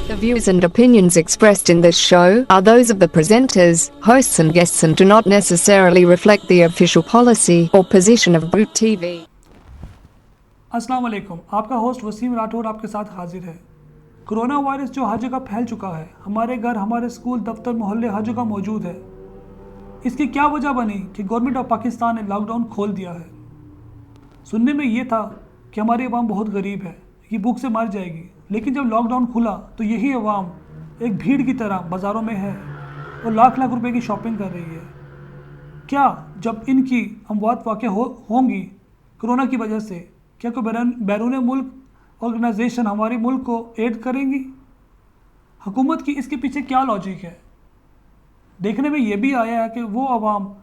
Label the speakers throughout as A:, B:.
A: The views and opinions expressed in this show are those of the presenters, hosts and guests and do not necessarily reflect the official policy or position of Brute TV.
B: अस्सलाम वालेकुम, आपका host Wasim Rathore आपके साथ हाजिर है। Corona virus जो हर जगह फैल चुका है, हमारे घर, हमारे स्कूल, दफ्तर, मोहल्ले हर जगह मौजूद है। इसकी क्या वजह बनी कि गवर्नमेंट ऑफ पाकिस्तान ने लॉकडाउन खोल दिया है? सुनने में ये था कि हमारी अवाम बहुत गरीब है, ये भूख से मर जाएगी, लेकिन जब लॉकडाउन खुला तो यही अवाम एक भीड़ की तरह बाज़ारों में है और लाख लाख रुपए की शॉपिंग कर रही है। क्या जब इनकी अमवात वाक़ होंगी कोरोना की वजह से, क्या कोई बैरून मुल्क ऑर्गेनाइजेशन हमारे मुल्क को एड करेंगी? हुकूमत की इसके पीछे क्या लॉजिक है? देखने में ये भी आया है कि वो अवाम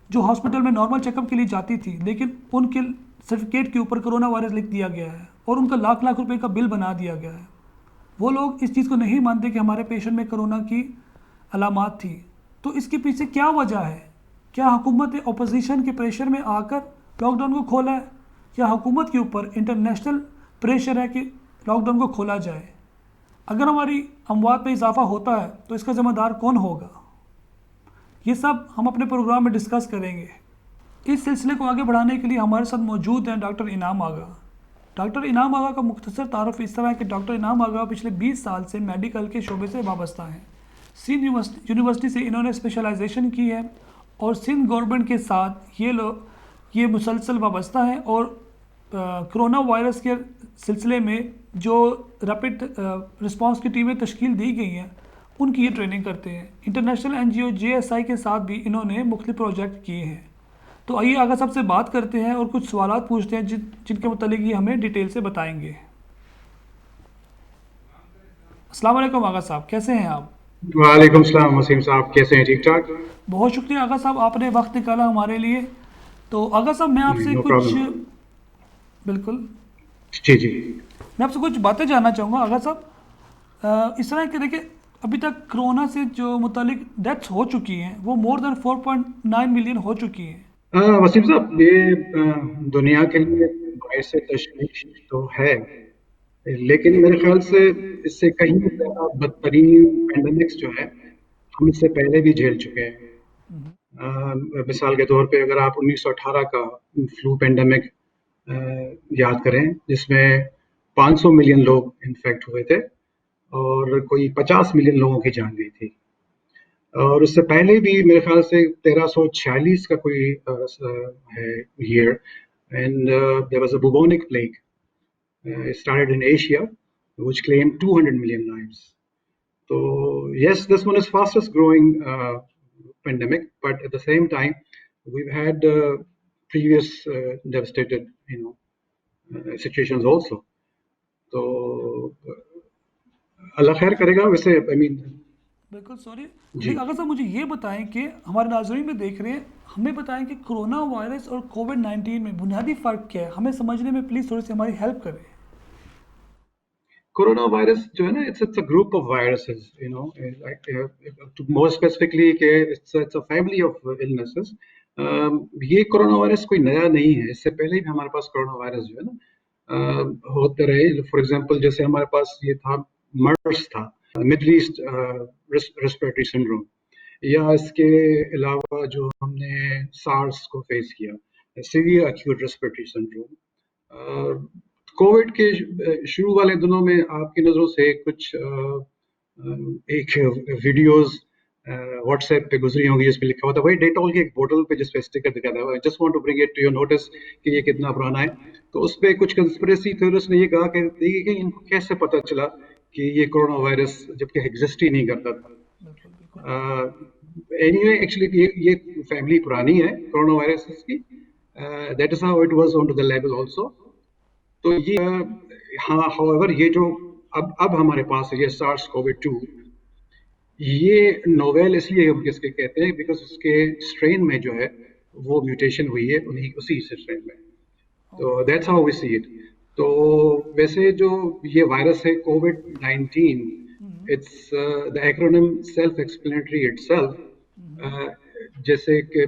B: जो हॉस्पिटल में नॉर्मल चेकअप के लिए जाती थी, लेकिन उनके सर्टिफिकेट के ऊपर कोरोना वायरस लिख दिया गया है और उनका लाख लाख रुपए का बिल बना दिया गया है। वो लोग इस चीज़ को नहीं मानते कि हमारे पेशेंट में कोरोना की अलामात थी। तो इसके पीछे क्या वजह है? क्या हुकूमत ने अपोजिशन के प्रेशर में आकर लॉकडाउन को खोला है, या हुकूमत के ऊपर इंटरनेशनल प्रेशर है कि लॉकडाउन को खोला जाए? अगर हमारी अमवात में इजाफा होता है तो इसका ज़िम्मेदार कौन होगा? ये सब हम अपने प्रोग्राम में डिस्कस करेंगे। इस सिलसिले को आगे बढ़ाने के लिए हमारे साथ मौजूद हैं डॉक्टर इनाम आगा। डॉक्टर इनाम आगा का मुख्तसर तारुफ इस तरह है कि डॉक्टर इनाम आगा पिछले 20 साल से मेडिकल के शोबे से वाबस्ता हैं। सिंध यूनिवर्सिटी से इन्होंने स्पेशलाइजेशन की है और सिंध गवर्नमेंट के साथ ये मुसलसल वाबस्ता हैं और कोरोना वायरस के सिलसिले में जो रैपिड रिस्पांस की टीमें तश्कील दी गई हैं, उनकी ये ट्रेनिंग करते हैं। इंटरनेशनल NGO JSI के साथ भी इन्होंने मुख्तलिफ प्रोजेक्ट किए हैं। तो आइए आगा साहब से बात करते हैं और कुछ सवालात पूछते हैं जिनके मुतालिक ये हमें डिटेल से बताएंगे। अस्सलाम वालेकुम आगा साहब, कैसे हैं आप?
C: वालेकुम सलाम वसीम साहब, कैसे हैं? ठीक ठाक।
B: बहुत शुक्रिया आगा साहब, आपने वक्त निकाला हमारे लिए। तो आगा साहब मैं आपसे
C: नो
B: कुछ
C: प्रॉब्लम।
B: बिल्कुल
C: जी।
B: मैं आपसे कुछ बातें जानना चाहूँगा आगा साहब। इस तरह के देखिए, अभी तक कोरोना से जो मुतालिक डेथ्स हो चुकी हैं वो मोर देन 4.9 मिलियन हो चुकी हैं।
C: वसीम साहब, ये दुनिया के लिए बायस तशवीश तो है, लेकिन मेरे ख्याल से इससे कहीं ज़्यादा बदतरीन पैंडेमिक्स जो है हम इससे पहले भी झेल चुके हैं। मिसाल के तौर पे अगर आप 1918 का फ्लू पैंडेमिक याद करें, जिसमें 500 मिलियन लोग इन्फेक्ट हुए थे और कोई 50 मिलियन लोगों की जान गई थी। और उससे पहले भी मेरे ख्याल से 1346 का कोई है year, and there was a bubonic plague started in Asia which claimed 200 million lives. So yes, this one is fastest growing pandemic, but at the same time we've had previous devastated situations also. तो अल्लाह खैर करेगा। वैसे I mean
B: बिल्कुल, sorry.
C: जी
B: लेकिन अगर साहब मुझे ये बताएं कि हमारे नाज़रीन में देख रहे हैं, हमें बताएं कि कोरोना वायरस और कोविड-19 में बुनियादी फ़र्क क्या है? हमें समझने में प्लीज़ थोड़ी सी हमारी हेल्प करें।
C: कोरोना वायरस जो है ना, it's a group of viruses, to more specifically कि it's a family of illnesses. ये कोरोना वायरस कोई नया नहीं है, इससे पहले भी हमारे पास कोरोना वायरस जो है ना होते रहे। फॉर एग्जांपल, जैसे हमारे पास ये था, मर्स था, मिडल ईस्ट रेस्पिरेटरी सिंड्रोम, या इसके अलावा जो हमने सार्स को फेस किया, severe acute respiratory syndrome. Covid के शुरू वाले दिनों में आपकी नज़रों से कुछ एक वीडियोस व्हाट्सएप पे गुजरी होंगी जिसपे लिखा हुआ था, वही डेटॉल की एक बोतल पे जिसपे स्टिकर दिखा था, just want to bring it to your notice कि ये कितना पुराना है। तो उस पे कुछ कंस्पिरेसी थ्योरिस्ट ने ये कहा कि इनको कैसे पता चला कि ये कोरोना वायरस जबकि एग्जिस्ट ही नहीं करता था। एनीवे, एक्चुअली ये फैमिली पुरानी है कोरोना वायरस की। That is how it was on to the level also. तो ये हाँ, हाउएवर, ये जो अब हमारे पास है, ये सार्स कोविड 2, ये नोवेल इसलिए हम इसके कहते हैं बिकॉज उसके स्ट्रेन में जो है वो म्यूटेशन हुई है उसी स्ट्रेन में। तो that's how we see it. तो वैसे जो ये वायरस है कोविड-19, it's the acronym self explanatory itself. जैसे कि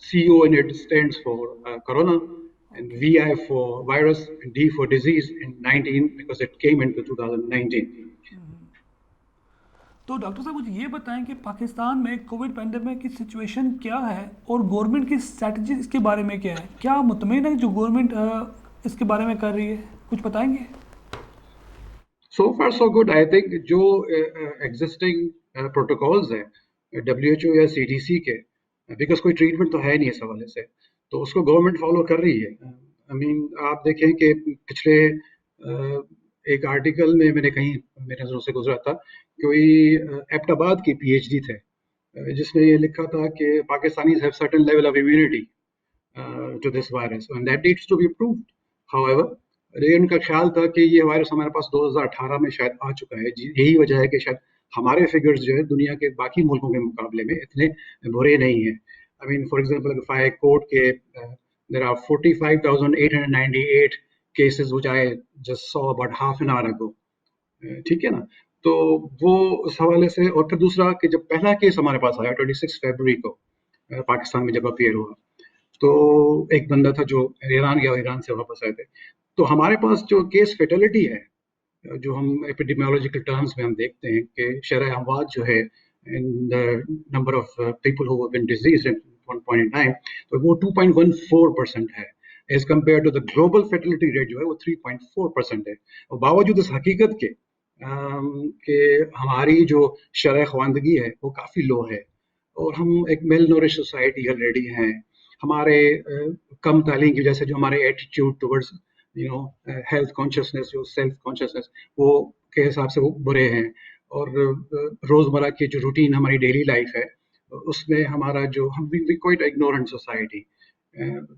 C: CO in it stands for corona, and VI for virus, and D for disease in 19 because it came into 2019.
B: तो doctor साहब मुझे ये बताएं कि पाकिस्तान में कोविड पैंडेमिक की सिचुएशन क्या है और गवर्नमेंट की स्ट्रैटेजी इसके बारे में क्या है? क्या मुतमईन है जो गवर्नमेंट इसके बारे में कर रही है? कुछ बताएंगे?
C: सो फार सो गुड। आई थिंक जो एग्जिस्टिंग प्रोटोकॉल्स हैं WHO या CDC के, बिकॉज कोई ट्रीटमेंट तो है नहीं इस हवाले से, तो उसको गवर्नमेंट फॉलो कर रही है। आई मीन आप देखें कि पिछले एक आर्टिकल में मैंने कहीं मेरे नजरों से गुजरा था, कोई एबटाबाद की PhD थे, जिसने ये लिखा था कि Pakistanis have certain level of immunity to this virus and that needs to be proved. However, लेकिन उनका ख्याल था कि ये वायरस हमारे पास 2018 में शायद आ चुका है। यही वजह है कि शायद हमारे फिगर्स जो है दुनिया के बाकी मुल्कों के मुकाबले में इतने बुरे नहीं हैं। I mean for example if I quote के there are 45,898 cases which I just saw about half an hour ago. ठीक है ना? तो वो उस हवाले से, और फिर दूसरा कि जब पहला केस हमारे पास आया 26 फरवरी को पाकिस्तान में जब अपीयर हुआ, तो एक बंदा था जो ईरान गया, ईरान से वापस आए थे। तो हमारे पास जो केस फेटेलिटी है, जो हम एपिडेमियोलॉजिकल टर्म्स में हम देखते हैं कि शरह अमवात जो है in the number of people who have been diseased at one point in time, तो वो 2.14% है as compared to the global fatality rate जो है वो 3.4% है। और बावजूद इस हकीकत के कि हमारी जो शरह ख्वानदगी है वो काफ़ी लो है, और हम एक मेल नोरिश सोसाइटी ऑलरेडी हैं। हमारे कम तालीम की वजह से जो हमारे एटीट्यूड टुवर्ड्स हेल्थ कॉन्शियसनेस, जो सेल्फ कॉन्शियसनेस, वो के हिसाब से वो बुरे हैं। और रोज़मर्रा की जो रूटीन हमारी डेली लाइफ है उसमें हमारा जो हम वी क्वाइट इग्नोरेंट सोसाइटी,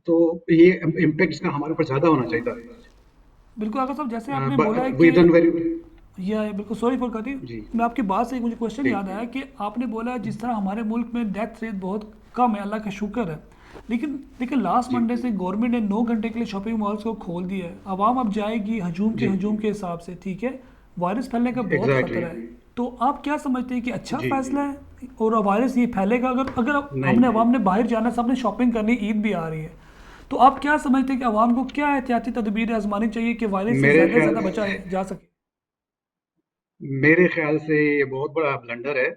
C: तो ये इम्पैक्ट इसका हमारे ऊपर ज़्यादा होना चाहिए था।
B: बिल्कुल आका साहब, जैसे आपने बोला है
C: वी डन
B: कि
C: वेरी
B: यह बिल्कुल सॉरी फॉर कटिंग,
C: जी
B: मैं आपकी बात से एक मुझे क्वेश्चन
C: जी
B: याद आया कि आपने बोला है जिस तरह हमारे मुल्क में डेथ रेट बहुत कम है, अल्लाह का शुक्र है, लेकिन लास्ट
C: जी
B: मंडे से गवर्नमेंट ने 9 घंटे के लिए शॉपिंग मॉल्स को खोल दिया है। आवाम अब जाएगी
C: जी
B: हजूम के हिसाब से, ठीक है, वायरस फैलने का बहुत
C: एग्जैक्टली
B: खतरा है। तो आप क्या समझते हैं कि अच्छा
C: जी
B: फैसला है और वायरस ये फैलेगा? अगर अगर
C: नहीं
B: हमने आवाम ने बाहर जाना, सबने शॉपिंग करनी, ईद भी आ रही है, तो आप क्या समझते हैं कि आवाम को क्या एहतियाती तदबीर आजमानी चाहिए कि वायरस से
C: मेरे
B: ज़्यादा से
C: ख्याल
B: ज़्यादा बचा जा सके?
C: मेरे ख्याल से ये बहुत बड़ा ब्लंडर है।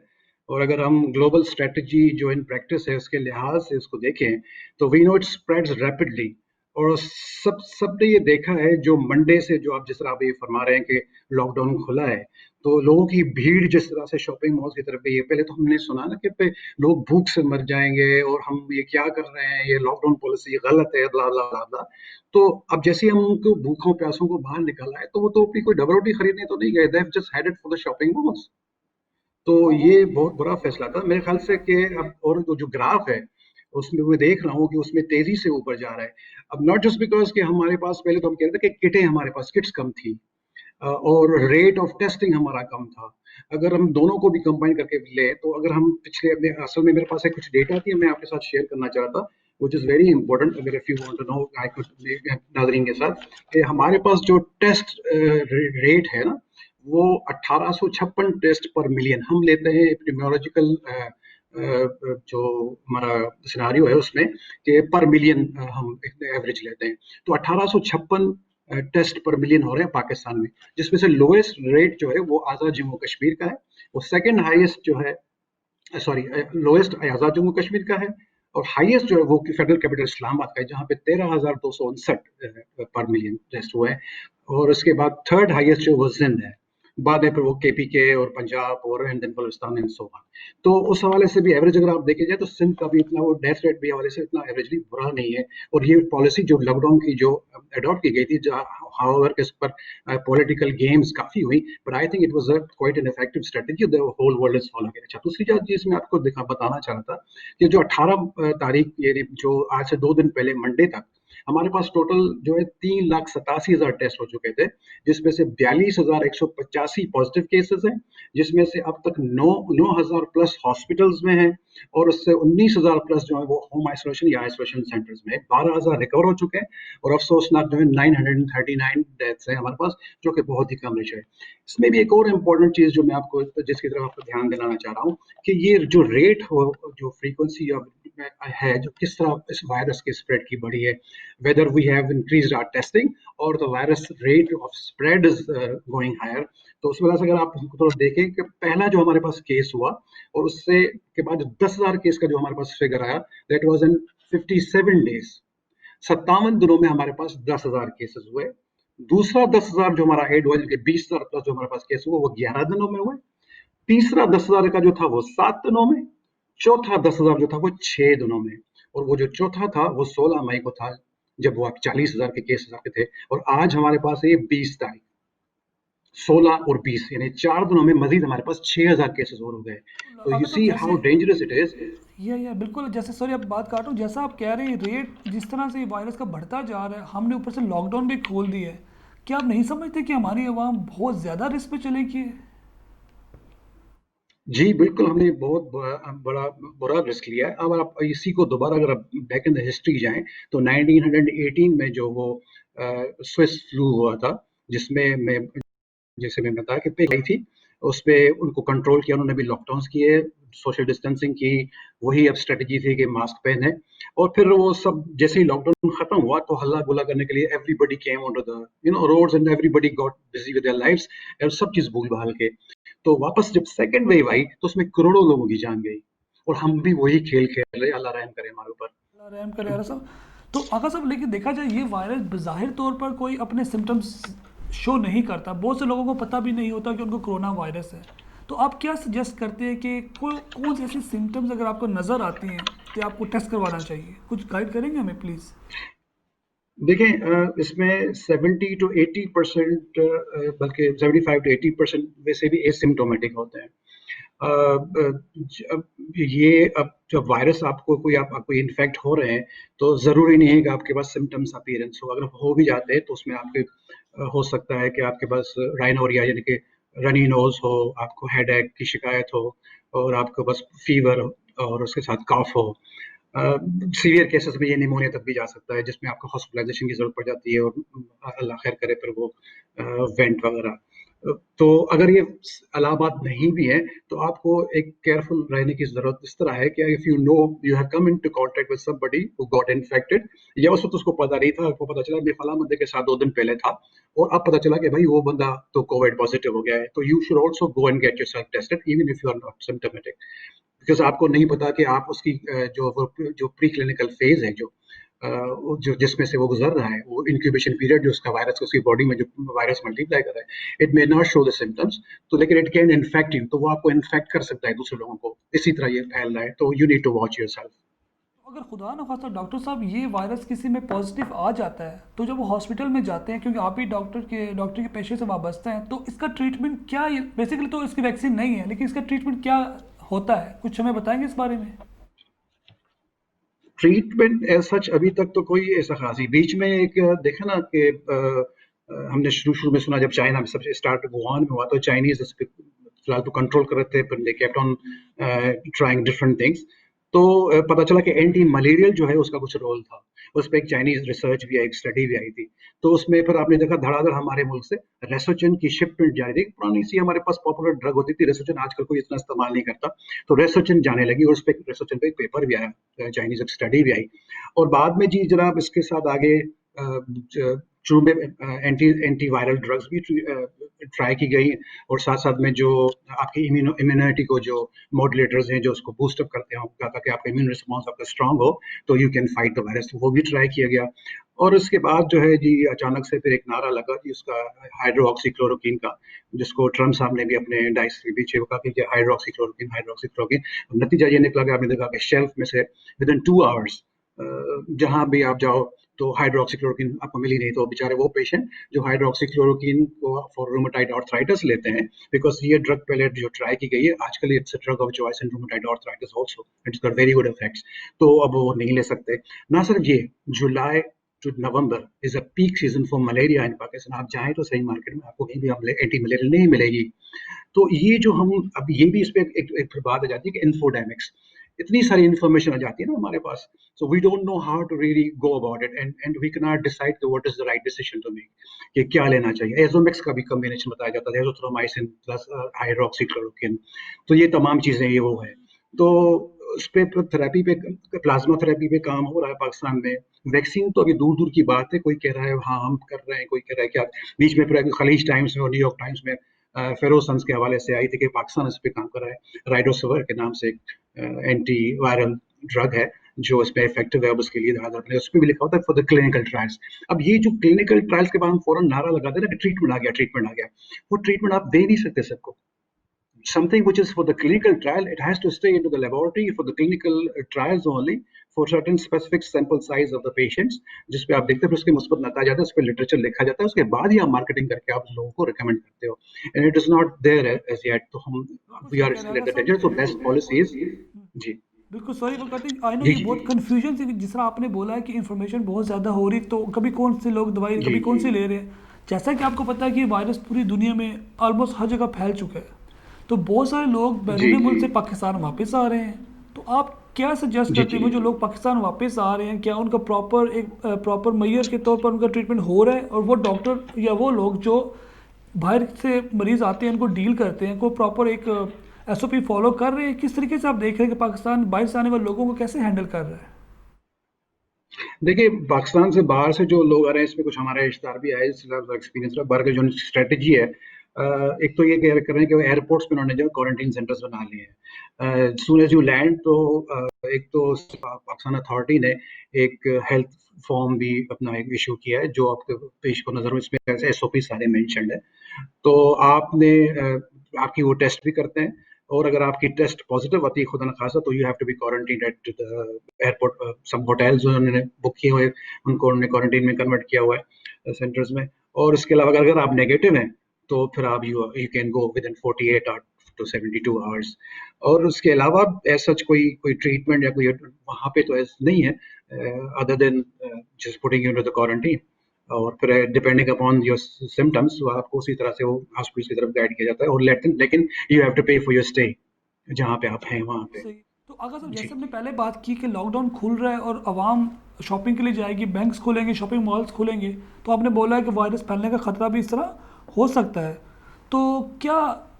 C: और अगर हम ग्लोबल स्ट्रेटजी जो इन प्रैक्टिस है उसके लिहाज से उसको देखें, तो we know it spreads rapidly. और सबने ये देखा है, जो मंडे से जो आप जिस तरह आप ये फरमा रहे हैं कि लॉकडाउन खुला है, तो लोगों की भीड़ जिस तरह से शॉपिंग मॉल की तरफ गई है। पहले तो हमने सुना ना कि लोग भूख से मर जाएंगे और हम ये क्या कर रहे हैं, ये लॉकडाउन पॉलिसी गलत है, ब्ला ब्ला ब्ला ब्ला। तो अब जैसे ही हम उनको भूखों प्यासों को बाहर निकाला है, तो वो तो अपनी कोई डबल रोटी खरीदने तो नहीं गए, they have just headed for the shopping malls. तो ये बहुत बुरा फैसला था मेरे ख्याल से कि अब, और वो जो ग्राफ है उसमें मैं देख रहा हूँ कि उसमें तेजी से ऊपर जा रहा है। अब नॉट जस्ट बिकॉज कि हमारे पास, पहले तो हम कह रहे थे कि किटें, हमारे पास किट्स कम थी और रेट ऑफ टेस्टिंग हमारा कम था। अगर हम दोनों को भी कंबाइन करके ले, तो अगर हम असल में मेरे पास एक कुछ डेटा थी, मैं आपके साथ शेयर करना चाहता, which is very important, अगर if you want to know, I could नाजरीन के साथ, कि हमारे पास जो टेस्ट रेट है ना, वो 1856 टेस्ट पर मिलियन हम लेते हैं। एपिडेमियोलॉजिकल जो हमारा सिनारियो है उसमें कि पर मिलियन हम एवरेज लेते हैं, तो 1856 टेस्ट पर मिलियन हो रहे हैं पाकिस्तान में, जिसमें से लोएस्ट रेट जो है वो आज़ाद जम्मू कश्मीर का है, और सेकंड हाईएस्ट जो है, सॉरी, लोएस्ट आज़ाद जम्मू कश्मीर का है, और हाईएस्ट जो है वो फेडरल कैपिटल इस्लामाबाद का है, जहाँ पे 13,259 पर मिलियन टेस्ट हुए हैं। और उसके बाद थर्ड हाईएस्ट जो वो जिंद है, बाद में फिर वो KPK और पंजाब और and then Balochistan and so on. तो उस हवाले से भी एवरेज अगर आप देखे जाए, तो सिंध का भी इतना, वो डेथ रेट भी हवाले से इतना एवरेजली बुरा नहीं है। और ये पॉलिसी जो लॉकडाउन की जो अडॉप्ट की गई थी, हाउएवर इस पर पॉलिटिकल गेम्स काफी हुई, but I think it was quite an effective strategy, the whole world is following. अच्छा, दूसरी चीज मैं आपको बताना चाह रहा था कि जो 18 तारीख, ये जो आज से 2 दिन पहले मंडे तक हमारे पास टोटल जो है 3,87,000 टेस्ट हो चुके थे, जिसमें से 42,185 पॉजिटिव केसेस हैं, जिसमें से अब तक 9,000 प्लस हॉस्पिटल्स में हैं, और उससे 19,000 प्लस जो है वो होम आइसोलेशन या आइसोलेशन सेंटर्स में, 12,000 रिकवर हो चुके हैं, और अफसोसनाक जो है 939 डेथ्स हैं हमारे पास, जो कि बहुत ही कम रेशो है। इसमें भी एक और इम्पोर्टेंट चीज जो मैं आपको, जिसकी तरफ आपको ध्यान दिलाना चाह रहा हूँ, कि ये जो रेट हो, जो फ्रीक्वेंसी है, जो किस तरह इस वायरस की स्प्रेड की बढ़ी है, whether we have increased our testing or the virus rate of spread is going higher. तो उस वजह से अगर आप थोड़ा देखें कि पहला जो हमारे पास केस हुआ और उससे के बाद 10,000 केस का जो हमारे पास फिगर आया, दैट वाज इन 57 डेज। 57 दिनों में हमारे पास 10,000 केसेस हुए। दूसरा 10,000 जो हमारा एड हुआ, जिनके 20,000 प्लस जो हमारे पास केस हुआ, वो 11 दिनों में हुए। तीसरा 10,000 का जो था वो 7 दिनों में। चौथा 10,000 जो था वो 6 दिनों में। और वो जो चौथा था वो 16 मई को था, जब वो आप 40,000 के केसेस आते थे। और आज हमारे पास है 20 तारीख, 16 और 20 यानी 4 दिनों में मजीद हमारे पास 6,000 केसेस और हो गए। तो यू
B: अगर
C: see how dangerous it is.
B: ये बिल्कुल, जैसे सॉरी अब बात काट रहा हूँ, जैसा आप कह रहे हैं रेट जिस तरह से वायरस का बढ़ता जा रहा है, हमने ऊपर से लॉकडाउन भी खोल दिया है, क्या आप नहीं समझते कि हमारी आवाम बहुत ज़्यादा रिस्क पे चलेगी?
C: जी, बिल्कुल, हमने बहुत बड़ा बुरा रिस्क लिया है। अब आप इसी को दोबारा अगर आप बैक इन द हिस्ट्री जाएँ, तो 1918 में जो वो स्विस फ्लू हुआ था, जिसमें मैं जैसे मैंने बताया कि पे आई थी, उसपे उनको कंट्रोल किया, उन्होंने भी लॉकडाउन्स किए, सोशल डिस्टेंसिंग की, वही अब स्ट्रैटेजी थी कि मास्क पहने। और फिर वो सब जैसे ही लॉकडाउन खत्म हुआ तो हल्ला-गुल्ला करने के लिए everybody came on to the roads and everybody got busy with their lives और सब चीज़ भूल-भाल के। तो वापस जब सेकंड वेव आई तो उसमें करोड़ों लोगों की जान गई और हम भी वही खेल खेल रहे हैं। अल्लाह रहम करे हमारे ऊपर।
B: अल्लाह रहम करे यार साहब। तो अगर साहब लेकिन देखा जाए ये वायरस बज़ाहिर तौर पर कोई अपने सिम्टम्स शो नहीं करता, बहुत से लोगों को पता भी नहीं होता कि उनको कोरोना वायरस है। तो आप क्या सजेस्ट करते हैं कि कौन सी ऐसी सिम्टम्स अगर आपको नज़र आती हैं कि आपको टेस्ट करवाना चाहिए? कुछ गाइड करेंगे हमें प्लीज़?
C: देखें, इसमें 70 टू 80% बल्कि 75 टू 80% वैसे भी एसिम्टोमेटिक होते हैं। ये अब जब वायरस आपको कोई इन्फेक्ट हो रहे हैं तो ज़रूरी नहीं है कि आपके पास सिम्टम्स अपीयरेंस हो। अगर हो भी जाते हैं तो उसमें आपके हो सकता है कि आपके पास राइनोरिया यानी कि रनी नोज हो, आपको हेडेक की शिकायत हो और आपको बस फीवर और उसके साथ कफ हो। सीवियर केसेस में ये निमोनिया तक भी जा सकता है, जिसमें आपको हॉस्पिटलाइजेशन की ज़रूरत पड़ जाती है और अल्लाह खैर करे फिर वो वेंट वगैरह। तो अगर ये अलामात नहीं भी हैं, तो आपको एक केयरफुल रहने की ज़रूरत इस तरह है कि if you know you have come into contact with somebody who got infected, या उस वक़्त उसको पता नहीं था, आपको पता चला मैं फलाँ बंदे के साथ 2 दिन पहले था और अब पता चला कि भाई वो बंदा तो कोविड पॉज़िटिव हो गया है, तो you should also go and get yourself tested even if you are not symptomatic. Because आपको नहीं पता कि आप उसकी जो प्री क्लिनिकल फेज़ है, जो जिसमें से वो गुजर रहा है, वो इंक्यूबेशन पीरियड जो उसका वायरस उसकी बॉडी में जो वायरस मल्टीप्लाई कर रहा है, it may not show the symptoms, तो लेकिन इट कैन इन्फेक्ट यू, तो वो आपको इन्फेक्ट कर सकता है दूसरे लोगों को। इसी तरह ये फैल रहा है, तो you need to watch yourself.
B: अगर खुदा न खास्ता डॉक्टर साहब ये वायरस किसी में पॉजिटिव आ जाता है, तो जब वो हॉस्पिटल में जाते हैं, क्योंकि आप भी डॉक्टर के पेशे से वाबस्ता हैं, तो इसका ट्रीटमेंट क्या है? बेसिकली तो इसकी वैक्सीन नहीं है, लेकिन इसका ट्रीटमेंट क्या होता है? कुछ हमें बताएंगे इस बारे में?
C: ट्रीटमेंट एज़ सच अभी तक तो कोई ऐसा ख़ास नहीं। बीच में एक देखा ना कि हमने शुरू-शुरू में सुना जब चाइना में सबसे स्टार्ट वुहान में हुआ, तो चाइनीज़ इस पे फिलहाल तो कंट्रोल कर रहे थे, पर they kept on trying different things. तो पता चला कि एंटी मलेरियल जो है उसका कुछ रोल था। उस पे एक चाइनीज़ रिसर्च भी आई, एक स्टडी भी आई थी। तो उसमें फिर आपने देखा धड़ाधड़ हमारे मुल्क से रेसोचेन की शिपमेंट जा रही थी। पुरानी सी हमारे पास पॉपुलर ड्रग होती थी रेसोचेन, आजकल कोई इतना इस्तेमाल नहीं करता। तो रेसोचेन जाने लगी और उसपे रेसोचेन पे एक पेपर भी आया, चाइनीज़ एक स्टडी भी आई। और बाद में जी जनाब इसके साथ आगे शुरू में एंटी वायरल ड्रग्स भी ट्राई की गई और साथ-साथ में जो आपकी इम्यूनिटी को जो मॉड्यूलेटर्स हैं जो उसको बूस्ट अप करते हैं ताकि आपका इम्यून रिस्पॉन्स आपका स्ट्रांग हो, तो you can fight the virus, तो वो भी ट्राई किया गया। और उसके बाद जो है जी अचानक से फिर एक नारा लगा जी उसका हाइड्रोक्सीक्लोरोक्वीन का, जिसको ट्रम्प साहब ने भी अपने डाइस के पीछे वो कहा कि हाइड्रोक्सीक्लोरोक्वीन हाइड्रोक्सीक्लोरोक्वीन। नतीजा ये निकला कि आपने देखा कि शेल्फ में से विदिन 2 आवर्स जहाँ भी आप जाओ तो हाइड्रोक्सीक्लोरोक्वीन आपको मिली नहीं, तो बेचारे वो पेशेंट जो हाइड्रोक्सीक्लोरोक्वीन को फॉर रूमेटाइड आर्थराइटिस लेते हैं, बिकॉज ये ड्रग पहले जो ट्राई की गई है आजकल it's a drug of choice in rheumatoid arthritis also, it's got very good effects, तो अब वो नहीं ले सकते। ना सिर्फ ये, July to November is a peak season for malaria in Pakistan. आप जाएं तो सही मार्केट में आपको कहीं भी एंटी मलेरियल नहीं मिलेगी। तो ये जो हम अब ये भी इस पे एक फिर बात आ जाती है कि इन्फोडेमिक्स, इतनी सारी इन्फॉर्मेशन आ जाती है ना हमारे पास, so we don't know how to really go about it and we can not decide what is the right decision to make कि क्या लेना चाहिए। एजोमिक्स का भी कॉम्बिनेशन बताया जाता है, एज़ोथ्रोमाइसिन प्लस हाइड्रोक्सीक्लोरोक्विन, तो ये तमाम चीजें ये वो है। तो उस पे थेरेपी पे, प्लाज्मा थेरेपी पे काम हो रहा है पाकिस्तान में। वैक्सीन तो अभी दूर दूर की बात है, कोई कह रहा है हाँ हम कर रहे हैं, कोई कह रहा है क्या। बीच में पूरा खलीज टाइम्स में और न्यूयॉर्क टाइम्स में फेरोज सन्स के हवाले से आई थी कि पाकिस्तान इस पे काम कर रहा है। राइडोसिविर के नाम से एक एंटी वायरल ड्रग है जो इसमें इफेक्टिव है। अब उसके लिए उस पर भी लिखा होता है फॉर द क्लिनिकल ट्रायल्स। अब ये जो क्लिनिकल ट्रायल्स के बाद हम फौरन नारा लगाते हैं ना कि ट्रीटमेंट आ गया, ट्रीटमेंट आ गया। वो ट्रीटमेंट आप दे नहीं सकते सबको। Something which is for the clinical trial, it has to stay into the laboratory for the clinical trials only, for certain specific sample size of the patients, जिस पे आप देखते हैं उसके मुस्बत नतीजा आता है, उस पे लिटरेचर लिखा जाता है, उसके बाद ही आप मार्केटिंग करके आप लोगों को रिकमेंड करते हो। And it is not there as yet, तो हम
B: बिल्कुल
C: वी
B: सही
C: आर
B: कह रहे हैं।
C: स्टिल एट
B: अगर
C: द डेंजर, सो
B: सब
C: बेस्ट पॉलिसी इज। जी
B: बिल्कुल sorry for cutting, I know
C: जी
B: ये बहुत कंफ्यूजन सी, जिस तरह आपने बोला है कि इन्फॉर्मेशन बहुत ज़्यादा हो रही, तो कभी कौन से लोग दवाई
C: जी
B: कभी कौन सी ले रहे हैं। जैसा कि आपको पता है कि वायरस पूरी दुनिया में ऑलमोस्ट हर जगह फैल चुका है, तो बहुत सारे लोग
C: जी
B: बैरून मुल्क से पाकिस्तान वापस आ रहे हैं। तो आप क्या सजेस्ट
C: जी
B: करते
C: जी
B: हैं वो जो लोग पाकिस्तान वापस आ रहे हैं, क्या उनका प्रॉपर एक प्रॉपर मैयर के तौर पर उनका ट्रीटमेंट हो रहा है, और वो डॉक्टर या वो लोग जो बाहर से मरीज आते हैं उनको डील करते हैं, को प्रॉपर एक एसओपी फॉलो कर रहे हैं? किस तरीके से आप देख रहे हैं कि पाकिस्तान बाहर से आने वाले लोगों को कैसे हैंडल कर रहा है?
C: देखिए, पाकिस्तान से बाहर से जो लोग आ रहे हैं, इसमें कुछ हमारे रिश्तेदार भी आए, एक्सपीरियंस रहा। बाहर की जो स्ट्रेटजी है, एक तो ये कह कर रहे हैं कि वो एयरपोर्ट्स पे उन्होंने जो क्वारंटीन सेंटर्स बना लिए हैं। सून एज यू लैंड, तो एक तो पाकिस्तान अथॉरिटी ने एक हेल्थ फॉर्म भी अपना एक इशू किया है, जो आपके पेश को नजर में, इसमें एसओपी सारे मेंशन्ड है। तो आपने आपकी वो टेस्ट भी करते हैं, और अगर आपकी टेस्ट पॉजिटिव आती है खुदा न खासा, तो you have to be quarantine at the airport. सब होटल्स उन्होंने बुक किए हुए, उनको उन्होंने क्वारंटीन में कन्वर्ट किया हुआ है सेंटर्स में। और इसके अलावा अगर आप नेगेटिव हैं, तो फिर आप you can go with in 48 to 72 hours. और उसके अलावा ऐसा कोई कोई ट्रीटमेंट या कोई वहाँ पे तो ऐसा नहीं है, other than just putting you into the quarantine. और फिर डिपेंडिंग अपॉन योर सिम्टम्स, वो आपको उसी तरह से वो हॉस्पिटल की तरफ गाइड किया जाता है। और लेकिन यू हैव टू पे फॉर योर स्टे जहाँ पे आप हैं वहाँ पे।
B: सही। तो अगर सर
C: जी
B: जैसे हमने पहले बात की कि लॉकडाउन खुल रहा है और आवाम शॉपिंग के लिए जाएगी, बैंक्स खुलेंगे, शॉपिंग मॉल्स खुलेंगे, तो आपने बोला है कि वायरस फैलने का खतरा भी इस तरह हो सकता है। तो क्या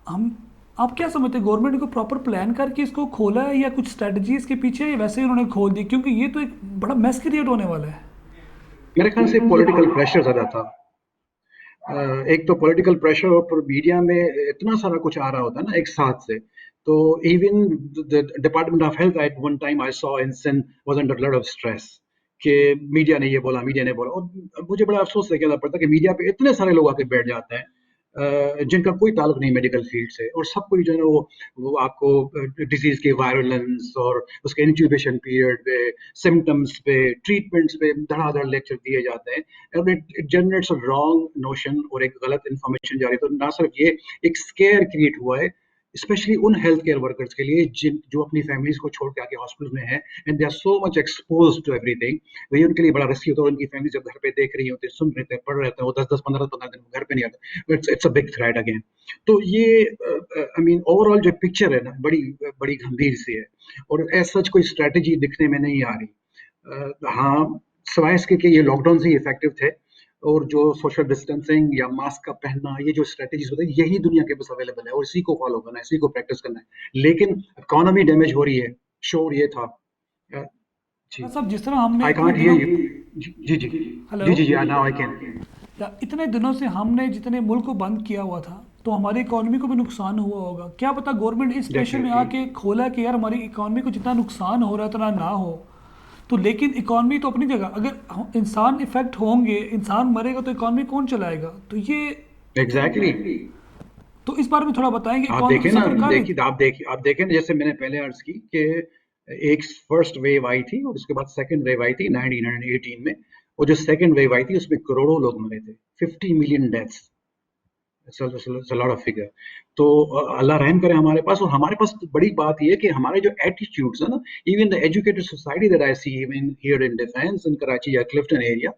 B: हम आप क्या समझते हैं, गवर्नमेंट को प्रॉपर प्लान करके इसको खोला है, या कुछ स्ट्रेटजी इसके पीछे है, या वैसे ही उन्होंने खोल दी? क्योंकि ये तो एक बड़ा मैस क्रिएट होने वाला है।
C: मेरे ख्याल से पॉलिटिकल प्रेशर ज्यादा था। एक तो पॉलिटिकल प्रेशर, और फिर मीडिया में इतना सारा कुछ आ रहा होता है ना एक साथ से। तो even the department of health at one time I saw in Sindh was under lot of stress कि मीडिया ने ये बोला, मीडिया ने बोला। और मुझे बड़ा अफसोस है कहना पड़ता है कि मीडिया पे इतने सारे लोग आके बैठ जाते हैं जिनका कोई ताल्लुक नहीं मेडिकल फील्ड से, और सब कोई जो है ना वो आपको डिजीज के वायरुलेंस और उसके इंक्यूबेशन पीरियड पे, सिम्टम्स पे, ट्रीटमेंट्स पे धड़ाधड़ लेक्चर दिए जाते हैं। And it generates a wrong notion और एक गलत इंफॉर्मेशन जारी। तो ना सिर्फ ये एक स्केयर क्रिएट हुआ है, स्पेशली उन हेल्थ केयर वर्कर्स के लिए जो अपनी फैमिलीज को छोड़ के आके हॉस्पिटल में है, and they are so much expose to everything. वही उनके लिए बड़ा रिस्की होता है। उनकी फैमिली जब घर पे देख रही होती है, सुन रहे थे, पढ़ रहे थे, वो 10-10, 15-15 दिन घर पे नहीं आते। It's a big threat again. तो ये आई मीन ओवरऑल जो पिक्चर है ना, बड़ी बड़ी गंभीर सी है, और एज सच कोई स्ट्रेटेजी दिखने में नहीं आ रही। हाँ, सिवाय इसके कि ये लॉकडाउन से इफेक्टिव थे, और जो सोशल डिस्टेंसिंग या मास्क का पहनना, ये जो स्ट्रेटेजीज होती है, यही दुनिया के पास अवेलेबल है, और इसी को फॉलो करना है, इसी को प्रैक्टिस करना है। लेकिन इकोनॉमी डैमेज हो रही है, श्योर ये था। अ, जी,
B: अगर सब जिस तरह हमने
C: आई
B: इतने
C: कांट हियर
B: दिनों,
C: यू। जी जी जी
B: हेलो,
C: जी जी जी, नाउ आई कैन।
B: या इतने दिनों से हमने जितने मुल्क को बंद किया हुआ था, तो हमारी इकोनॉमी को भी नुकसान हुआ होगा। क्या पता गवर्नमेंट इस प्रेशर में
C: डेफिनेटली।
B: आके खोला कि यार हमारी इकोनॉमी को जितना नुकसान हो रहा है उतना ना हो। तो लेकिन इकोनॉमी तो अपनी जगह, अगर इंसान इफेक्ट होंगे, इंसान मरेगा, तो इकोनॉमी कौन चलाएगा? तो ये
C: एग्जैक्टली।
B: तो इस बारे में थोड़ा बताएंगे,
C: आप
B: इकोनॉमी तो
C: देखें ना,
B: सफर कर रही थी।
C: आप देखें ना, जैसे मैंने पहले अर्ज की कि एक फर्स्ट वेव आई थी, और उसके बाद सेकंड वेव आई थी 1918 में। वो जो सेकंड वेव आई थी, उसमें करोड़ों लोग मरे थे, 50 million deaths, lot of figure. तो अल्लाह रहम करे हमारे पास। और हमारे पास बड़ी बात ये है कि हमारे जो एटीट्यूड्स है ना, even the educated society that I see even here in defence in Karachi या क्लिफ्टन एरिया,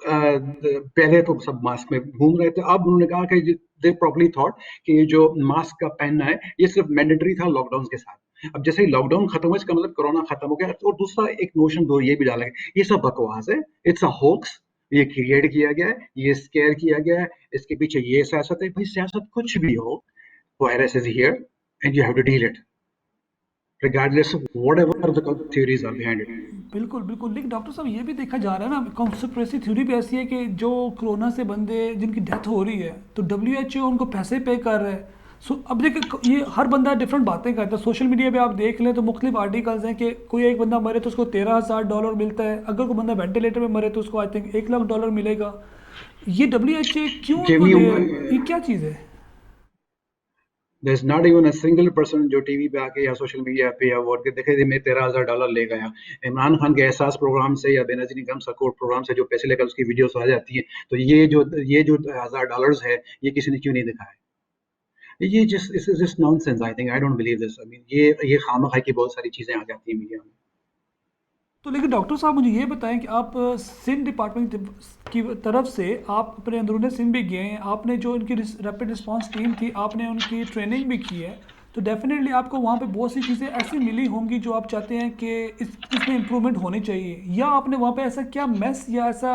C: पहले तो सब मास्क में घूम रहे थे। अब उन्होंने कहा कि दे प्रॉब्ली थॉट कि ये जो मास्क का पहनना है, ये सिर्फ मैंडेटरी था लॉकडाउन के साथ। अब जैसे ही लॉकडाउन खत्म हुआ, इसका मतलब कोरोना खत्म हो गया। और दूसरा एक नोशन दो ये भी डाला गया, ये सब बकवास है, इट्स अ होक्स, ये क्रिएट किया गया है, ये स्केयर किया गया है, इसके पीछे ये सियासत है। भाई सियासत कुछ भी हो, virus is here and you have to deal it. regardless of whatever the theories are behind it.
B: बिल्कुल बिल्कुल, लेकिन डॉक्टर साहब ये भी देखा जा रहा है ना, कॉन्स्पिरेसी थ्योरी भी ऐसी है कि जो कोरोना से बंदे जिनकी डेथ हो रही है तो WHO उनको पैसे पे कर रहा है। सो अब देखिए ये हर बंदा डिफरेंट बातें करता है। सोशल मीडिया पे आप देख लें तो मुख्तलिफ आर्टिकल्स हैं कि कोई एक बंदा मरे तो उसको $13,000 मिलता है, अगर कोई बंदा वेंटिलेटर में मरे तो उसको आई थिंक $1 लाख मिलेगा। ये WHO क्यों
C: Give
B: उनको
C: me
B: दे, ये क्या चीज़ है?
C: there's not even a single person जो टीवी पे आके या सोशल मीडिया पे या वोट के देखे थे मैं $13,000 ले गया। इमरान खान के एहसास प्रोग्राम से या बेनजीर निगम सपोर्ट प्रोग्राम से जो पैसे लेकर उसकी वीडियोस आ जाती है, तो ये जो $1,000 है ये किसी ने क्यों नहीं दिखाया? ये just nonsense. I think I don't believe this. I mean ये खामखा की बहुत सारी चीजें आ जाती हैं मीडिया में।
B: तो लेकिन डॉक्टर साहब मुझे ये बताएं कि आप सिंध डिपार्टमेंट की तरफ से आप अपने अंदरूनी सिंध भी गए हैं, आपने जो इनकी रैपिड रिस्पांस टीम थी आपने उनकी ट्रेनिंग भी की है, तो डेफिनेटली आपको वहाँ पे बहुत सी चीज़ें ऐसी मिली होंगी जो आप चाहते हैं कि इसमें इम्प्रूवमेंट होनी चाहिए, या आपने वहाँ पे ऐसा क्या मेस या ऐसा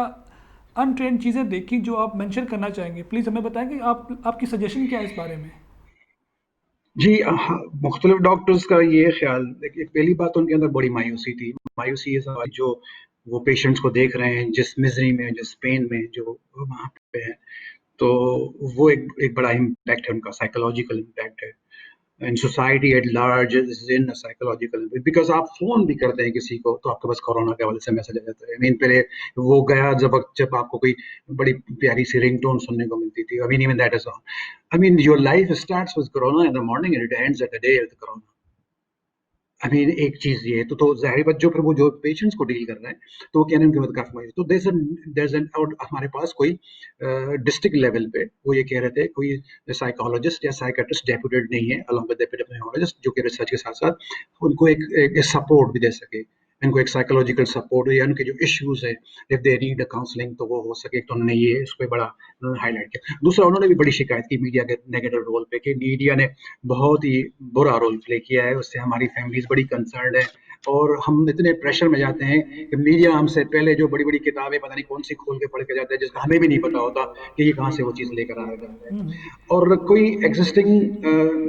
B: अनट्रेंड चीज़ें देखी जो आप मेंशन करना चाहेंगे? प्लीज़ हमें बताएं कि आपकी सजेशन क्या है इस बारे में।
C: जी हाँ, मुख्तलिफ डॉक्टर्स का ये ख्याल देखिए, पहली बात तो उनके अंदर बड़ी मायूसी थी। मायूसी ये सवाल जो वो पेशेंट्स को देख रहे हैं जिस मिजरी में, जिस पेन में जो वहाँ पे है, तो वो एक बड़ा इम्पैक्ट है उनका, साइकोलॉजिकल इम्पैक्ट है। And society at large is in psychological, because आप फोन भी करते हैं किसी को तो आपके पास कोरोना के हवाले से मैसेज आ जाता है। आई मीन पहले वो गया जब आपको कोई बड़ी प्यारी सी रिंगटोन सुनने को मिलती थी। I mean even that is all. I mean your life starts with corona in the morning and it ends at the day with corona. I mean एक चीज ये तो जाहिर बात जो पेशेंट्स को डील कर रहे हैं तो वो कहने उनके बाद काफी मायूस। तो देयर एन और हमारे पास कोई डिस्ट्रिक्ट लेवल पे वो ये कह रहे थे कोई साइकोलॉजिस्ट या साइकेट्रिस्ट डेप्यूटेड नहीं है अलॉन्ग विद एपिडेमियोलॉजिस्ट जो कि रिसर्च के साथ साथ उनको एक सपोर्ट भी दे सके, इनको एक साइकोलॉजिकल सपोर्ट या उनके जो इश्यूज है if they need a counselling तो वो हो सके। तो उन्होंने ये इसको बड़ा हाईलाइट किया। दूसरा उन्होंने भी बड़ी शिकायत की मीडिया के नेगेटिव रोल पे कि मीडिया ने बहुत ही बुरा रोल प्ले किया है, उससे हमारी फैमिलीज बड़ी कंसर्न है और हम इतने प्रेशर में जाते हैं कि मीडिया हमसे पहले जो बड़ी बड़ी किताबें पता नहीं कौन सी खोल के पढ़ के जाता है जिसका हमें भी नहीं पता होता कि ये कहाँ से वो चीज़ लेकर आ जाता है। और कोई एग्जिस्टिंग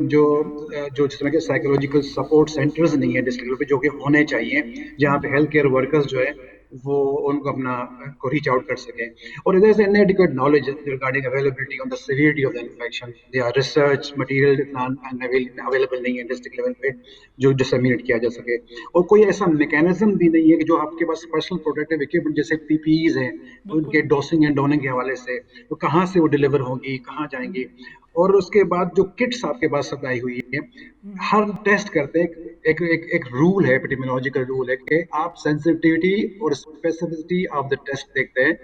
C: जो जिस तरह के साइकोलॉजिकल सपोर्ट सेंटर्स नहीं है डिस्ट्रिक्ट पे जो कि होने चाहिए, जहाँ पे हेल्थ केयर वर्कर्स जो है वो उनको अपना को रीच आउट कर सके। और there's inadequate knowledge regarding availability on the severity of the infection, या रिसर्च मटेरियल इतना अवेलेबल नहीं है डिस्ट्रिक्ट लेवल पे जो डिसमिनेट किया जा सके। और कोई ऐसा मैकेनिज्म भी नहीं है कि जो आपके पास पर्सनल प्रोटेक्टिव इक्विपमेंट जैसे पीपीईज हैं उनके डोसिंग एंड डोनिंग के हवाले से तो कहाँ से वो डिलीवर होंगी, कहाँ जाएंगी। और उसके बाद जो किट्स आपके पास सप्लाई हुई है, हर टेस्ट करते हैं एक रूल है, एपिडेमियोलॉजिकल रूल है कि आप सेंसिटिविटी और स्पेसिफिसिटी ऑफ द टेस्ट देखते हैं,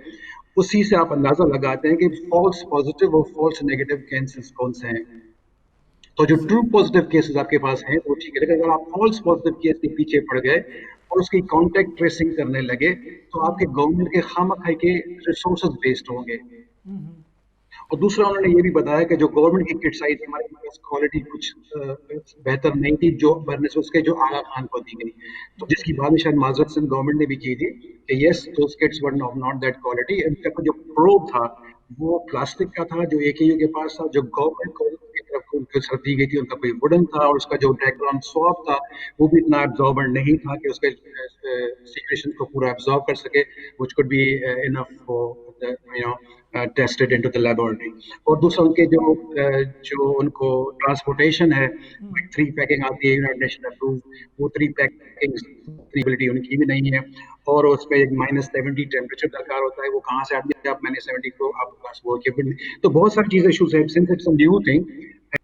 C: उसी से आप अंदाजा लगाते हैं कि फॉल्स पॉजिटिव और फॉल्स नेगेटिव केसेस कौन से हैं। तो जो ट्रू
B: सही।
C: पॉजिटिव केसेस आपके पास हैं वो ठीक है, लेकिन अगर आप फॉल्स पॉजिटिव केस के पीछे पड़ गए और उसकी कॉन्टेक्ट ट्रेसिंग करने लगे तो आपके गवर्नमेंट के खामखा के रिसोर्सेज वेस्ट होंगे। और दूसरा उन्होंने ये भी बताया कि जो गवर्नमेंट की किट्स आई थी हमारे पास क्वालिटी कुछ बेहतर नहीं थी जो बनस्बत उसके जो आगा खान को दी गई, तो जिसकी बात शायद माजरत सिंध गवर्नमेंट ने भी की थी कि yes those kits were not that quality. इनका जो प्रोब था वो प्लास्टिक का था जो AKU के पास था, जो गवर्नमेंट को की तरफ उनको सर दी गई थी उनका कोई वुडन था और उसका जो बैकग्राउंड स्वॉब था वो भी इतना एब्जॉर्बेंट नहीं था कि उसके सीक्रेशन को पूरा एब्जॉर्ब कर सके, which could be enough for you know tested into the laboratory. और दूसरा उनके जो उनको ट्रांसपोर्टेशन है, 3 पैकिंग आती है यूनाइटेड नेशन अप्रूव, वो 3 पैकिंग एबिलिटी उनकी भी नहीं है। और उसमें एक -70 टेम्परेचर दरकार होता है, वो कहाँ से आती है, आप -70 को आपके पास वो इक्विपमेंट। तो बहुत सारी चीज़ इश्यूज है, since it's a new thing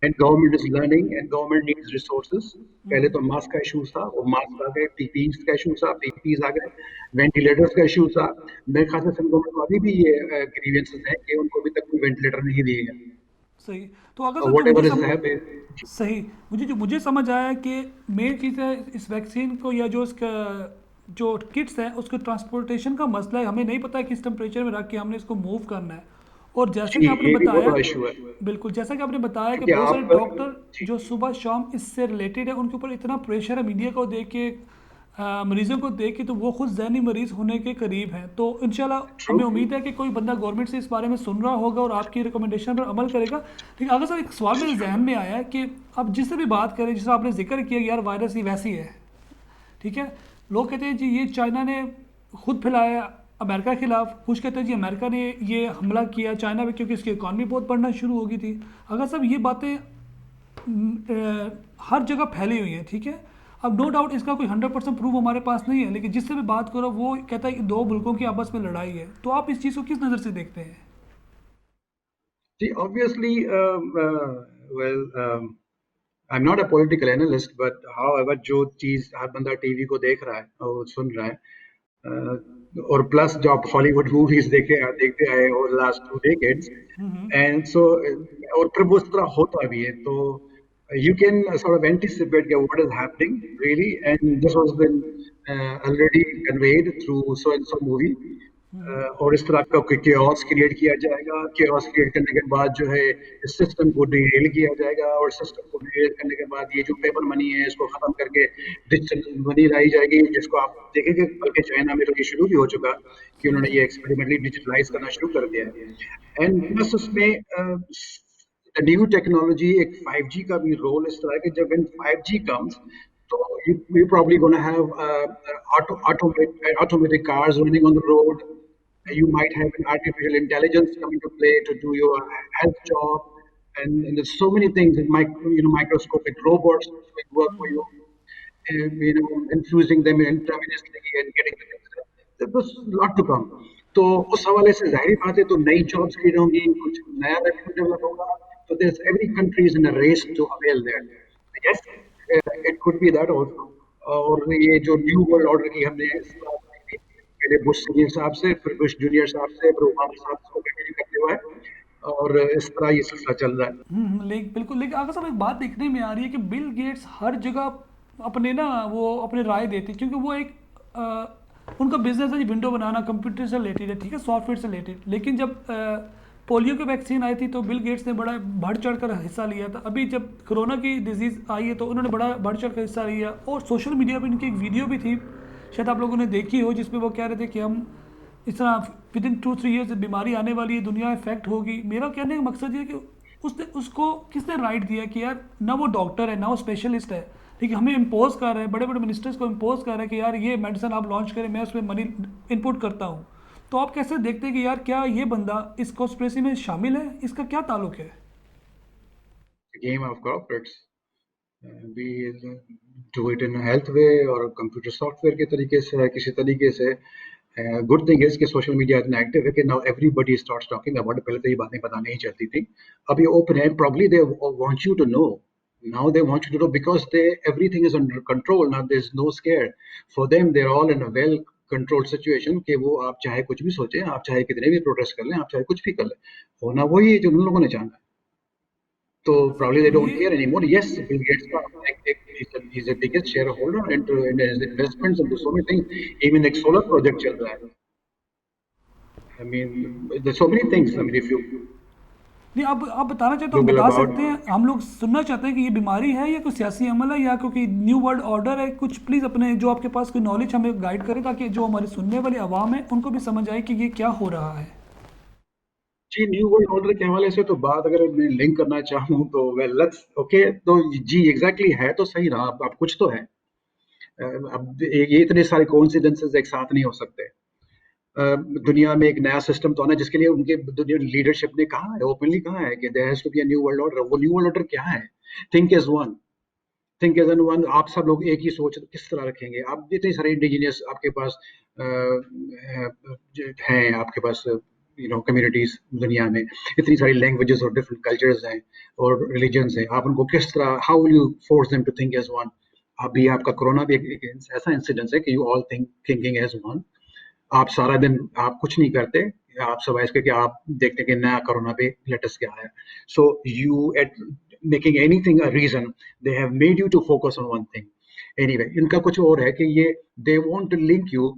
C: and government is learning and government needs resources. पहले तो मास्क का इशू था, वो मास्क आ गए, पीपीईज का इशू था, पीपीईज आ गए, वेंटिलेटर्स का इशू था। मेरे ख्याल से सिंध गवर्नमेंट को अभी भी ये ग्रीवेंसेस है कि उनको अभी तक कोई वेंटिलेटर नहीं दिए गए।
B: सही। तो अगर सर
C: वट एवर इज है।
B: सही, मुझे समझ आया कि मेन चीज़ है इस वैक्सीन को या जो इसका जो किट्स हैं उसके ट्रांसपोर्टेशन का मसला है, हमें नहीं पता है किस टेम्परेचर में रख के हमने इसको मूव करना है। और जैसे कि आपने
C: ये भी बहुत
B: बताया,
C: बड़ा इशू है
B: बिल्कुल जैसा कि आपने बताया कि
C: क्योंकि
B: बहुत सारे
C: आप
B: डॉक्टर
C: जी
B: जो सुबह शाम इससे रिलेटेड है उनके ऊपर इतना प्रेशर है मीडिया को देख के, मरीजों को देख के तो वो खुद जहनी मरीज होने के करीब हैं। तो इंशाल्लाह
C: True.
B: हमें उम्मीद है कि कोई बंदा गवर्नमेंट से इस बारे में सुन रहा होगा और आपकी रिकमेंडेशन पर अमल करेगा। लेकिन अगर सर एक सवाल मेरे जहन में आया है कि अब जिससे भी बात करें, जिससे आपने जिक्र किया कि यार वायरस ही वैसी है, ठीक है, लोग कहते हैं जी ये चाइना ने खुद फैलाया अमेरिका के खिलाफ, कुछ कहते हैं जी अमेरिका ने ये हमला किया चाइना पे क्योंकि इसकी इकॉनमी बहुत बढ़ना शुरू हो गई थी। अगर सब ये बातें हर जगह फैली हुई है, ठीक है, अब नो डाउट इसका कोई 100% प्रूफ हमारे पास नहीं है, लेकिन जिससे भी बात करो वो कहता है कि दो मुल्कों की आपस में लड़ाई है। तो आप इस चीज़ को किस नज़र से देखते हैं?
C: See, obviously, well, I'm not a political analyst, but however, जो चीज हर बंदा टीवी को देख रहा है और सुन रहा है, और प्लस जो आप हॉलीवुड मूवीज देखते आए over last 2 decades, and so और फिर वो इस तरह होता भी है, तो you can sort of anticipate what is happening really, and this has been already conveyed through so and so movie. और इस तरह का chaos क्रिएट किया जाएगा, chaos क्रिएट करने के बाद जो है इस सिस्टम को डिरेल किया जाएगा, और सिस्टम को डिरेल करने के बाद ये जो पेपर मनी है इसको खत्म करके डिजिटल मनी लाई जाएगी, जिसको आप देखेंगे बल्कि चाइना में तो ये शुरू भी हो चुका कि उन्होंने ये एक्सपेरिमेंटली डिजिटलाइज करना शुरू कर दिया है। एंड प्लस उसमें न्यू टेक्नोलॉजी एक 5G का भी रोल इस तरह है कि जब इन 5G comes, so you're probably going to have automatic cars running on the road. You might have an artificial intelligence coming to play to do your health job, and there's so many things in microscopic robots doing work for you, infusing them intravenously and getting them. There's a lot to come. तो उस हवाले से जाहिर बात है तो नई jobs create होंगी, कुछ नया डेवलप होगा, तो there's every country is in a race to avail that. Yes, it could be that also. और ये जो न्यू वर्ल्ड ऑर्डर की हमने इस बात की थी, पहले बुश सीनियर साहब से, फिर बुश जूनियर साहब से, फिर ओबामा साहब से कंटिन्यू करते हुए, और इस तरह ये सिलसिला चल रहा है।
B: बिल्कुल। लेकिन अगर साहब एक बात देखने में आ रही है कि बिल गेट्स हर जगह अपने ना वो अपने राय देते हैं, क्योंकि वो एक उनका बिजनेस है विंडो बनाना, कंप्यूटर से रिलेटेड है, ठीक है, सॉफ्टवेयर से रिलेटेड। लेकिन जब पोलियो की वैक्सीन आई थी तो बिल गेट्स ने बड़ा बढ़ चढ़ कर हिस्सा लिया था। अभी जब कोरोना की डिजीज़ आई है तो उन्होंने बड़ा बढ़ चढ़ कर हिस्सा लिया, और सोशल मीडिया पर इनकी एक वीडियो भी थी, शायद आप लोगों ने देखी हो, जिसमें वो कह रहे थे कि हम इस तरह विद इन 2-3 ईयर्स बीमारी आने वाली है, दुनिया इफेक्ट होगी। मेरा कहने का मकसद ये है कि उसको किसने राइट दिया कि यार ना वो डॉक्टर है ना वो स्पेशलिस्ट है, ठीक है, हमें इम्पोज कर रहे हैं, बड़े बड़े मिनिस्टर्स को इम्पोज कर रहे हैं कि यार ये मेडिसिन आप लॉन्च करें, मैं उसमें मनी इनपुट करता हूँ। तो आप कैसे देखते हैं कि यार क्या ये बंदा इस कॉन्स्पिरेसी में शामिल है, इसका क्या ताल्लुक है?
C: Game of corporates, we do it in a health way और कंप्यूटर सॉफ्टवेयर के तरीके से, किसी तरीके से। गुड थिंग इज कि सोशल मीडिया इतना एक्टिव है कि now everybody starts talking about. पहले तो ये बातें पता नहीं चलती थी, अब ये ओपन है, probably they want you to know, now they want you to know because everything is under control now, there's no scare for them, they're all in a well controlled situation कि वो आप चाहे कुछ भी सोचें, आप चाहे कितने भी प्रोटेस्ट कर लें, आप चाहे कुछ भी कर लें, होना वही है जो उन लोगों ने चाहा है। तो probably they don't care anymore. Yes, Bill Gates he's the biggest shareholder into in his investments into so many things. Even एक solar project चल रहा है. I mean, there's so many things. I mean, if you
B: नहीं, आप बताना चाहते हो,
C: Google
B: बता
C: about
B: सकते हैं, हम लोग सुनना चाहते हैं कि ये बीमारी है या कोई सियासी अमल है या क्योंकि न्यू वर्ल्ड ऑर्डर है, कुछ प्लीज़ अपने जो आपके पास कोई नॉलेज हमें गाइड करें ताकि जो हमारे सुनने वाली आवाम है उनको भी समझ आए कि ये क्या हो रहा है।
C: जी न्यू वर्ल्ड ऑर्डर के हवाले से तो बात अगर मैं लिंक करना चाहूँ तो वेल लेट्स ओके, तो जी एग्जैक्टली है तो सही ना, अब कुछ तो है। अब ये इतने सारे कोइंसिडेंसेस एक साथ नहीं हो सकते। दुनिया में एक नया सिस्टम तो आना जिसके लिए उनके दुनिया लीडरशिप ने कहा है, ओपनली कहा है कि there has to be a new world order. वो न्यू वर्ल्ड ऑर्डर क्या है? Think as one, think as an one. आप सब लोग एक ही सोच किस तरह रखेंगे? आप इतने सारे इंडिजिनियस आपके पास हैं, आपके पास कम्युनिटीज दुनिया में, इतनी सारी लैंग्वेजेस और डिफरेंट कल्चर्स हैं और रिलीजन्स हैं, आप उनको किस तरह, how will you force them to think as one? अभी आपका कोरोना भी एक ऐसा इंसिडेंस है कि you all thinking as one. आप सारा दिन आप कुछ नहीं करते, आप सर्वाइव करके आप देखते कि नया कोरोना पे लेटेस्ट क्या है। So you at making anything a reason, they have made you to focus on one thing. Anyway, इनका कुछ और है कि ये they want to link you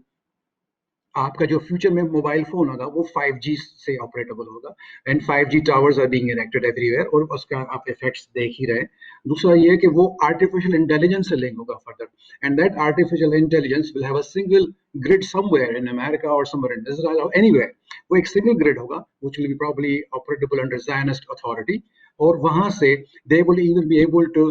C: आपका जो फ्यूचर में मोबाइल फोन होगा वो 5G से ऑपरेटेबल होगा and 5G towers are being erected everywhere और उसका आप इफेक्ट्स देख ही रहे हैं। दूसरा ये है कि वो आर्टिफिशियल इंटेलिजेंस से लिंक होगा further and that artificial intelligence will have a single grid somewhere in America और समवेयर इन इजराइल और एनीवेयर। वो एक सिंगल ग्रिड होगा which will be probably operatable under Zionist authority और वहां से they will even be able to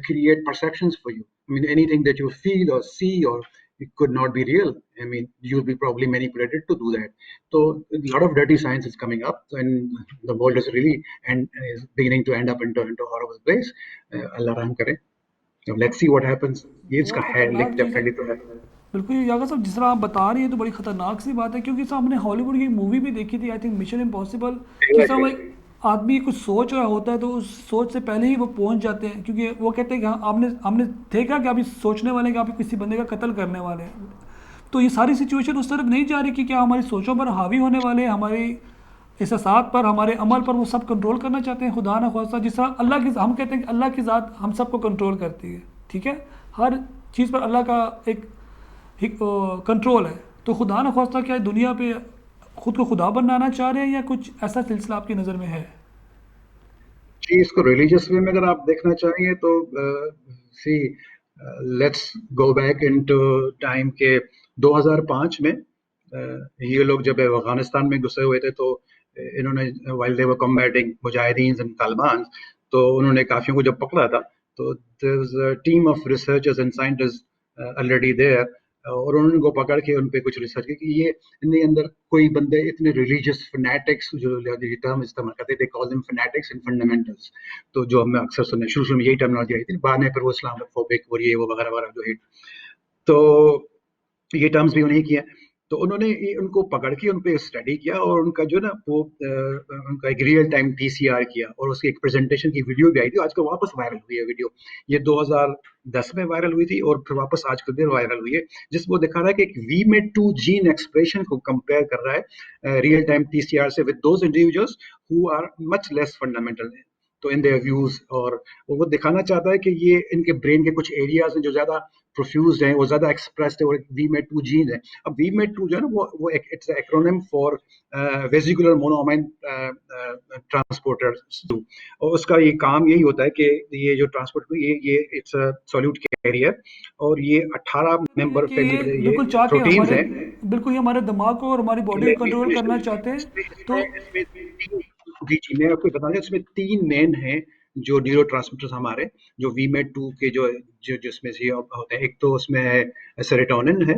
C: create perceptions for you. I mean, anything that you feel or see or it could not be real. I mean, you'll be probably manipulated to do that. So a lot of dirty science is coming up, and the world is really and is beginning to end up into a horrible place. Allah Raham kare. So let's see what happens. ये
B: बहुत
C: इसका है
B: खतरनाक
C: link
B: चीज़ है।
C: Definitely तो है।
B: बिल्कुल ये यागा साहब जिस तरह आप बता रही हैं तो बड़ी ख़तरनाक सी बात है, क्योंकि साहब हमने हॉलीवुड की मूवी भी देखी थी, आई थिंक मिशन इम्पॉसिबल। जिस तरह वो एक आदमी कुछ सोच रहा होता है तो उस सोच से पहले ही वो पहुंच जाते हैं, क्योंकि वो कहते हैं कि हाँ, आपने हमने देखा कि आप इस सोचने वाले हैं कि आप किसी बंदे का कत्ल करने वाले हैं। तो ये सारी सिचुएशन उस तरफ नहीं जा रही कि क्या हमारी सोचों पर हावी होने वाले हैं, हमारी एहसासात पर, हमारे अमल पर वो सब कंट्रोल करना चाहते हैं। खुदा ना खास्ता जिस तरह अल्लाह की, हम कहते हैं कि अल्लाह की ज़ात हम सबको कंट्रोल करती है, ठीक है, हर चीज़ पर अल्लाह का एक कंट्रोल है। तो खुदा ना खास्ता क्या दुनिया पे खुद को खुदा बनाना चाह रहे हैं या कुछ ऐसा सिलसिला आपकी नज़र में है?
C: जी, इसको रिलीजियस वे में अगर आप देखना चाहेंगे तो see let's go back into time के 2005 में ये लोग जब अफगानिस्तान में घुसे हुए थे तो इन्होंने while they were combatting Mujahideen and Taliban तो उन्होंने काफियों को जब पकड़ा था तो there was a team of researchers and scientist already there और उन्होंने उनको पकड़ के उन पे कुछ रिसर्च की कि ये इनके अंदर कोई बंदे इतने रिलीजियस फैनेटिक्स जो टर्म इस्तेमाल करते थे, call them fanatics and fundamentals. तो जो हमें अक्सर सुनने शुरू में यही टर्मिनोलॉजी आई थी, बाद में फिर वो इस्लामोफोबिक और ये वो वगैरह वगैरह जो है तो ये टर्म्स भी उन्हीं की हैं। तो उन्होंने उनको पकड़ के उन पे स्टडी किया और उनका जो ना वो उनका एक रियल टाइम टीसीआर किया और उसकी एक प्रेजेंटेशन की वीडियो भी आई थी, आजकल वापस वायरल हुई है वीडियो। ये 2010 में वायरल हुई थी और फिर वापस आजकल भी वायरल हुई है, जिसमें वो दिखा रहा है कि एक VMAT2 जीन एक्सप्रेशन को कंपेयर कर रहा है रियल टाइम टीसीआर से with those individuals who are much less fundamental तो इन देयर व्यूज। और वो दिखाना चाहता है कि ये इनके ब्रेन के कुछ एरियाज हैं जो ज्यादा प्रोफ्यूज्ड हैं, वो ज्यादा एक्सप्रेस्ड है और VMAT2 जीन है। अब VMAT2 जो है ना वो it's acronym for vesicular monoamine transporter 2 और उसका ये काम यही होता है कि ये जो ट्रांसपोर्ट ये इट्स अ सॉल्यूट कैरियर और ये 18
B: है
C: मेंबर
B: कि
C: फैमिली
B: ये
C: के ये
B: बिल्कुल चाह के
C: प्रोटीन्स
B: हमारे
C: हैं।
B: बिल्कुल ये हमारे दिमाग को और हमारी बॉडी को कंट्रोल करना चाहते हैं। तो
C: जी जी मैं आपको बता दें इसमें 3 मेन हैं जो न्यूरो ट्रांसमीटर्स हमारे जो VMAT2 के जो जिसमें से होते हैं। एक तो उसमें है सेरोटोनिन है,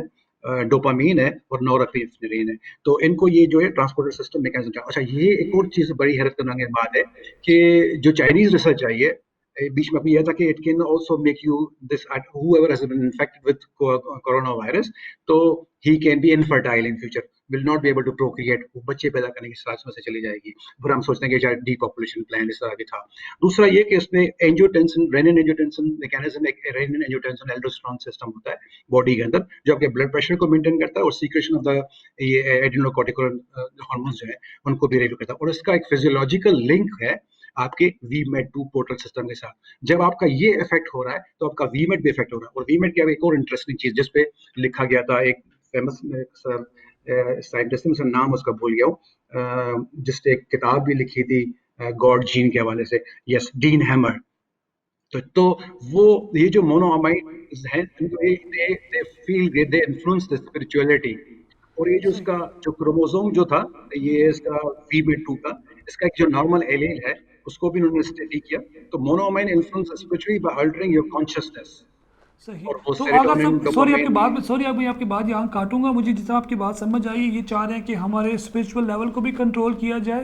C: डोपामीन है और नॉरएपिनेफ्रिन है। तो इनको ये जो है ट्रांसपोर्टर सिस्टम मैकेनिज्म। अच्छा ये एक और चीज बड़ी हैरत करने की बात है कि जो चाइनीज रिसर्च आई है बीच में अपनी यह था कि it can also make you this whoever has been infected with coronavirus तो he can be infertile in future, will not be able to procreate, वो बच्चे पैदा करने की साथ में चली जाएगी। फिर हम सोचते हैं कि शायद डीपॉपुलेशन प्लान इस तरह के था। दूसरा ये कि इसमें एंजियोटेंसिन रेनिन एंजियोटेंसिन मैकेनिज्म, एक रेनिन एंजियोटेंसिन एल्डोस्टेरोन सिस्टम होता है बॉडी के अंदर जो आपके ब्लड प्रेशर को मेंटेन करता है और सीक्रेशन ऑफ द ये एड्रेनोकॉर्टिकल हार्मोन्स जो है उनको भी रेगुलेट करता है। और इसका एक फिजियोलॉजिकल लिंक है आपके VMAT2 पोर्टल सिस्टम के साथ। जब आपका ये इफेक्ट हो रहा है तो आपका VMAT भी इफेक्ट हो रहा है। और VMAT की एक और इंटरेस्टिंग चीज जिसपे लिखा गया था, एक फेमस साइंटिस्ट है, नाम उसका भूल गया हूँ, जिसने एक किताब भी लिखी थी गॉड जीन के हवाले से, यस डीन हैमर। तो वो ये जो मोनोअमाइड्स हैं they feel they influence the spirituality. और ये जो इसका जो क्रोमोसोम जो था ये इसका VMAT2 का इसका एक जो नॉर्मल एलील है उसको भी उन्होंने स्टडी किया। तो monoamine influence spiritually by altering your consciousness.
B: सही।
C: और वो
B: तो अगर
C: सेरोटोनिन
B: सब सॉरी आपकी
C: डोपामिन
B: बात सॉरी अभी आपकी बात यहाँ काटूंगा, मुझे जितना आपकी बात समझ आई ये चाह रहे हैं कि हमारे स्पिरिचुअल लेवल को भी कंट्रोल किया जाए।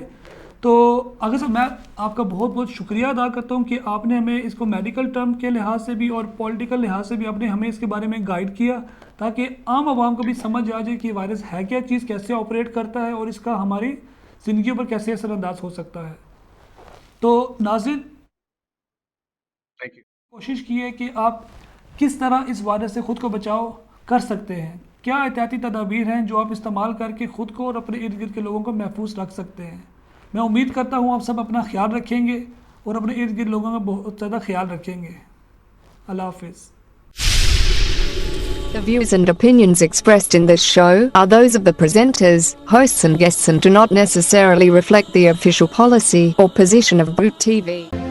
B: तो अगर सर मैं आपका बहुत बहुत शुक्रिया अदा करता हूँ कि आपने हमें इसको मेडिकल टर्म के लिहाज से भी और पॉलिटिकल लिहाज से भी आपने हमें इसके बारे में गाइड किया ताकि आम आवाम को भी समझ आ जाए कि वायरस है क्या चीज़, कैसे ऑपरेट करता है और इसका हमारी ज़िंदगी पर कैसे असरअंदाज हो सकता है। तो नाज़रीन
C: थैंक यू।
B: कोशिश की है कि आप किस तरह इस वायरस से ख़ुद को बचाव कर सकते हैं, क्या एहतियाती तदाबीर हैं जो आप इस्तेमाल करके ख़ुद को और अपने इर्द गिर्द के लोगों को महफूज रख सकते हैं। मैं उम्मीद करता हूँ आप सब अपना ख्याल रखेंगे और अपने इर्द गिर्द लोगों का बहुत ज़्यादा ख्याल रखेंगे। अल्लाह हाफिज़।
A: The views and opinions expressed in this show are those of the presenters, hosts and guests and do not necessarily reflect the official policy or position of Brute TV.